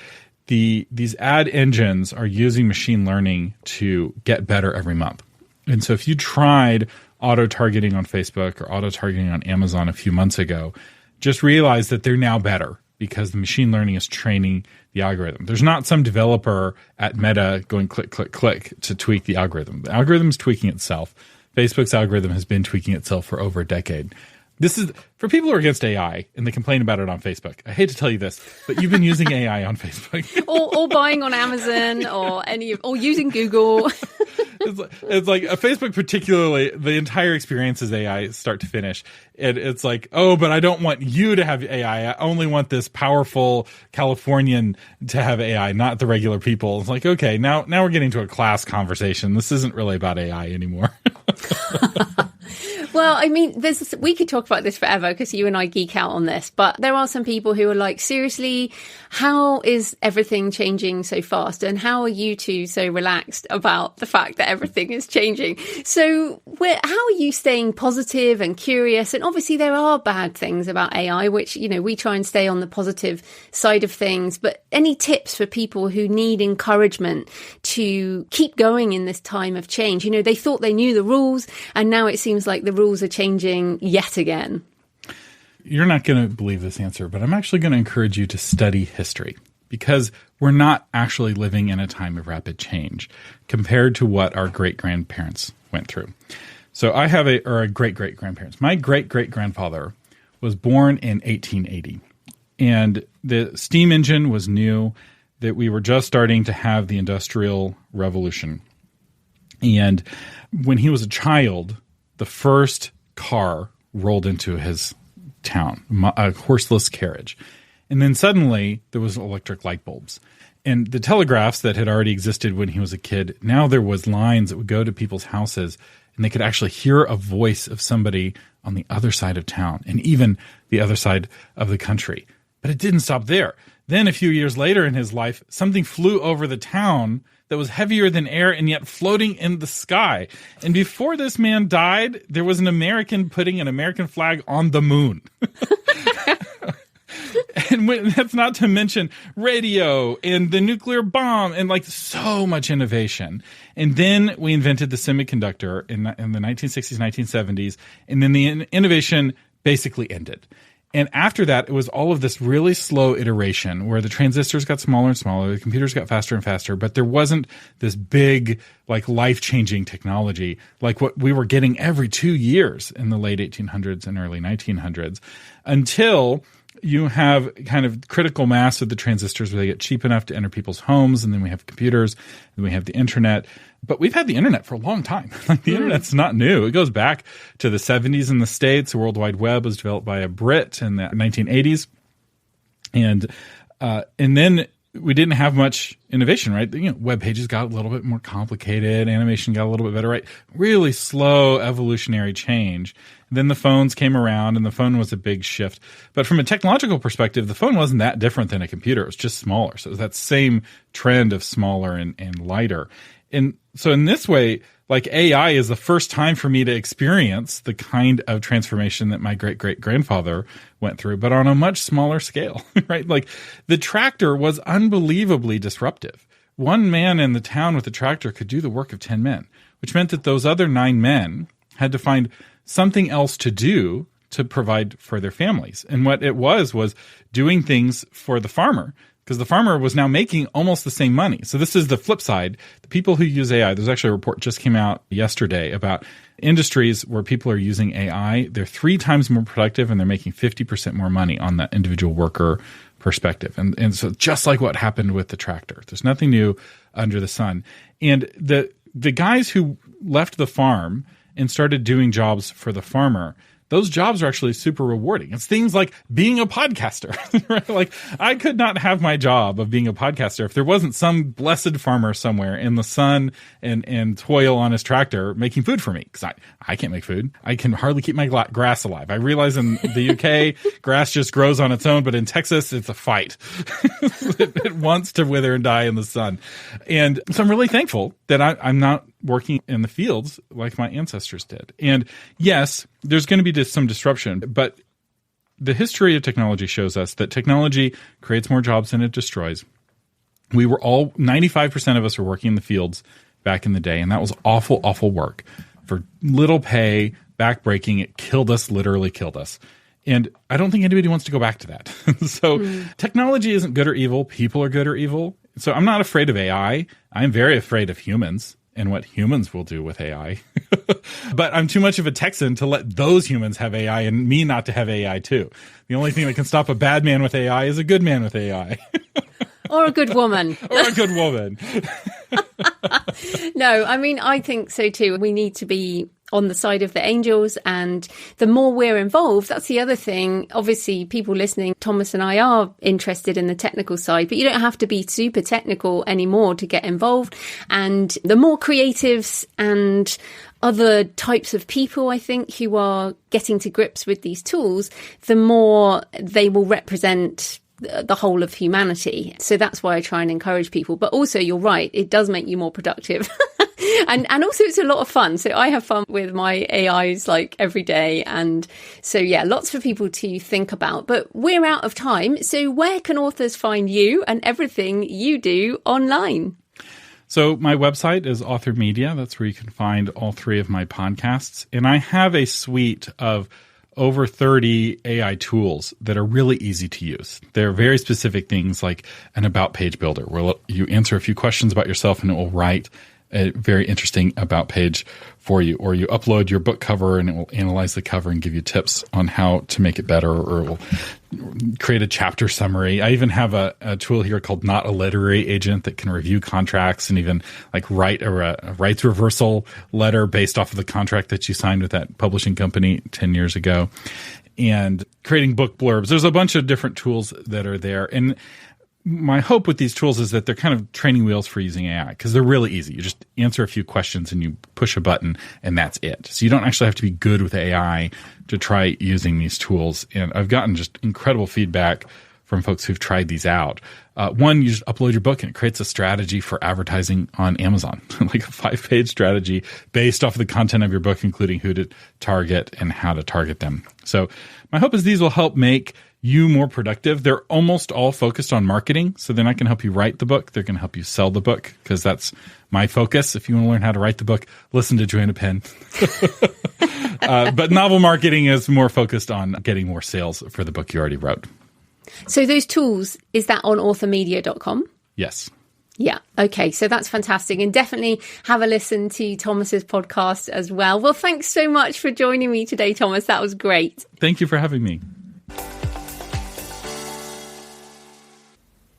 these ad engines are using machine learning to get better every month. And so if you tried auto-targeting on Facebook or auto-targeting on Amazon a few months ago, just realize that they're now better because the machine learning is training the algorithm. There's not some developer at Meta going click, click, click to tweak the algorithm. The algorithm is tweaking itself. Facebook's algorithm has been tweaking itself for over a decade. This is for people who are against AI and they complain about it on Facebook. I hate to tell you this, but you've been using AI on Facebook, or buying on Amazon, or using Google. It's like a Facebook, particularly, the entire experience is AI, start to finish. And it's like, oh, but I don't want you to have AI. I only want this powerful Californian to have AI, not the regular people. It's like, okay, now we're getting to a class conversation. This isn't really about AI anymore. Well, I mean, we could talk about this forever because you and I geek out on this, but there are some people who are like, seriously, how is everything changing so fast? And how are you two so relaxed about the fact that everything is changing? So how are you staying positive and curious? And obviously there are bad things about AI, which, you know, we try and stay on the positive side of things. But any tips for people who need encouragement to keep going in this time of change? You know, they thought they knew the rules, and now it seems like the rules are changing yet again. You're not going to believe this answer, but I'm actually going to encourage you to study history, because we're not actually living in a time of rapid change compared to what our great-grandparents went through. So I have a great-great-grandparents. My great-great-grandfather was born in 1880. And the steam engine was new, that we were just starting to have the Industrial Revolution. And when he was a child, the first car rolled into his town, a horseless carriage. And then suddenly there was electric light bulbs. And the telegraphs that had already existed when he was a kid, now there was lines that would go to people's houses, and they could actually hear a voice of somebody on the other side of town and even the other side of the country. But it didn't stop there. Then a few years later in his life, something flew over the town that was heavier than air and yet floating in the sky. And before this man died, there was an American putting an American flag on the moon. And that's not to mention radio and the nuclear bomb and like so much innovation. And then we invented the semiconductor in the 1960s, 1970s. And then the innovation basically ended. And after that, it was all of this really slow iteration where the transistors got smaller and smaller, the computers got faster and faster, but there wasn't this big, like life-changing technology like what we were getting every 2 years in the late 1800s and early 1900s until you have kind of critical mass of the transistors where they get cheap enough to enter people's homes, and then we have computers, and we have the internet. But we've had the internet for a long time. Like the internet's not new. It goes back to the 70s in the States. The World Wide Web was developed by a Brit in the 1980s. And then we didn't have much innovation, right? You know, web pages got a little bit more complicated. Animation got a little bit better, right? Really slow evolutionary change. Then the phones came around, and the phone was a big shift. But from a technological perspective, the phone wasn't that different than a computer. It was just smaller. So it was that same trend of smaller and lighter. And so in this way, like AI is the first time for me to experience the kind of transformation that my great-great-grandfather went through, but on a much smaller scale, right? Like the tractor was unbelievably disruptive. One man in the town with the tractor could do the work of 10 men, which meant that those other 9 men had to find something else to do to provide for their families. And what it was doing things for the farmer, because the farmer was now making almost the same money. So this is the flip side. The people who use AI, there's actually a report just came out yesterday about industries where people are using AI. They're 3 times more productive, and they're making 50% more money on the individual worker perspective. And so just like what happened with the tractor, there's nothing new under the sun. And the guys who left the farm and started doing jobs for the farmer, those jobs are actually super rewarding. It's things like being a podcaster, right? Like I could not have my job of being a podcaster if there wasn't some blessed farmer somewhere in the sun and toil on his tractor making food for me. Because I can't make food. I can hardly keep my grass alive. I realize in the UK, grass just grows on its own, but in Texas, it's a fight. It wants to wither and die in the sun. And so I'm really thankful that I'm not working in the fields like my ancestors did. And yes, there's going to be some disruption, but the history of technology shows us that technology creates more jobs than it destroys. 95% of us were working in the fields back in the day, and that was awful, awful work for little pay, backbreaking. It literally killed us. And I don't think anybody wants to go back to that. So technology isn't good or evil. People are good or evil. So I'm not afraid of AI. I'm very afraid of humans and what humans will do with AI. But I'm too much of a Texan to let those humans have AI and me not to have AI too. The only thing that can stop a bad man with AI is a good man with AI. Or a good woman. Or a good woman. No, I mean, I think so too. We need to be on the side of the angels, and the more we're involved, that's the other thing. Obviously, people listening, Thomas and I are interested in the technical side, but you don't have to be super technical anymore to get involved. And the more creatives and other types of people, I think, who are getting to grips with these tools, the more they will represent the whole of humanity. So that's why I try and encourage people. But also, you're right, it does make you more productive. And also it's a lot of fun. So I have fun with my AIs like every day. And so, yeah, lots for people to think about. But we're out of time. So where can authors find you and everything you do online? So my website is Author Media. That's where you can find all 3 of my podcasts. And I have a suite of over 30 AI tools that are really easy to use. They're very specific things like an about page builder where you answer a few questions about yourself and it will write a very interesting about page for you. Or you upload your book cover and it will analyze the cover and give you tips on how to make it better, or it will create a chapter summary. I even have a tool here called Not a Literary Agent that can review contracts and even like write a rights reversal letter based off of the contract that you signed with that publishing company 10 years ago. And creating book blurbs. There's a bunch of different tools that are there. And my hope with these tools is that they're kind of training wheels for using AI, because they're really easy. You just answer a few questions and you push a button and that's it. So you don't actually have to be good with AI to try using these tools. And I've gotten just incredible feedback from folks who've tried these out. One, you just upload your book and it creates a strategy for advertising on Amazon, like a 5-page strategy based off of the content of your book, including who to target and how to target them. So my hope is these will help make you more productive. They're almost all focused on marketing. So they're not going to help you write the book. They're going to help you sell the book, because that's my focus. If you want to learn how to write the book, listen to Joanna Penn. But novel marketing is more focused on getting more sales for the book you already wrote. So those tools, is that on authormedia.com? Yes. Yeah. Okay. So that's fantastic. And definitely have a listen to Thomas's podcast as well. Well, thanks so much for joining me today, Thomas. That was great. Thank you for having me.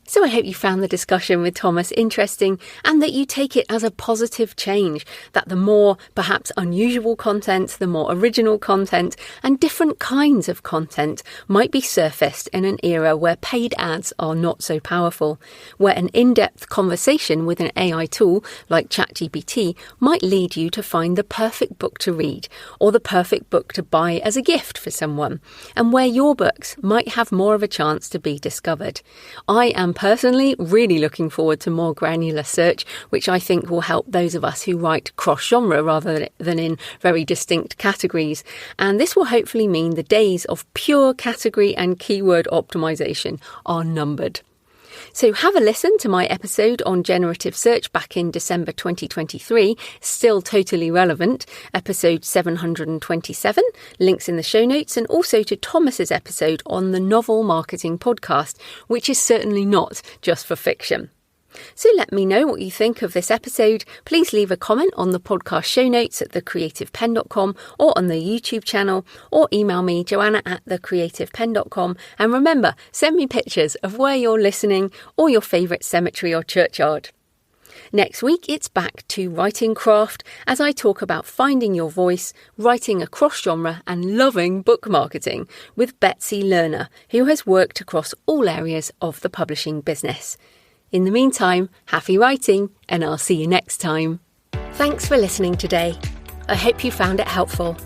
So I hope you found the discussion with Thomas interesting, and that you take it as a positive change, that the more perhaps unusual content, the more original content and different kinds of content might be surfaced in an era where paid ads are not so powerful, where an in-depth conversation with an AI tool like ChatGPT might lead you to find the perfect book to read or the perfect book to buy as a gift for someone, and where your books might have more of a chance to be discovered. I am personally really looking forward to more granular search, which I think will help those of us who write cross-genre rather than in very distinct categories. And this will hopefully mean the days of pure category and keyword optimization are numbered. So have a listen to my episode on generative search back in December 2023, still totally relevant, episode 727, links in the show notes, and also to Thomas's episode on the Novel Marketing Podcast, which is certainly not just for fiction. So let me know what you think of this episode. Please leave a comment on the podcast show notes at thecreativepenn.com or on the YouTube channel, or email me, joanna@thecreativepenn.com. And remember, send me pictures of where you're listening or your favourite cemetery or churchyard. Next week, it's back to writing craft as I talk about finding your voice, writing across genre and loving book marketing with Betsy Lerner, who has worked across all areas of the publishing business. In the meantime, happy writing, and I'll see you next time. Thanks for listening today. I hope you found it helpful.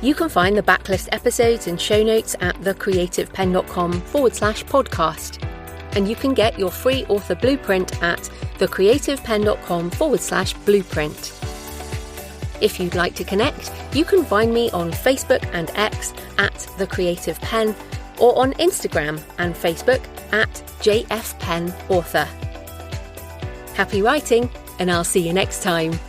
You can find the backlist episodes and show notes at thecreativepenn.com/podcast. And you can get your free author blueprint at thecreativepenn.com/blueprint. If you'd like to connect, you can find me on Facebook and X at The Creative Penn, or on Instagram and Facebook at JFPennAuthor. Happy writing, and I'll see you next time.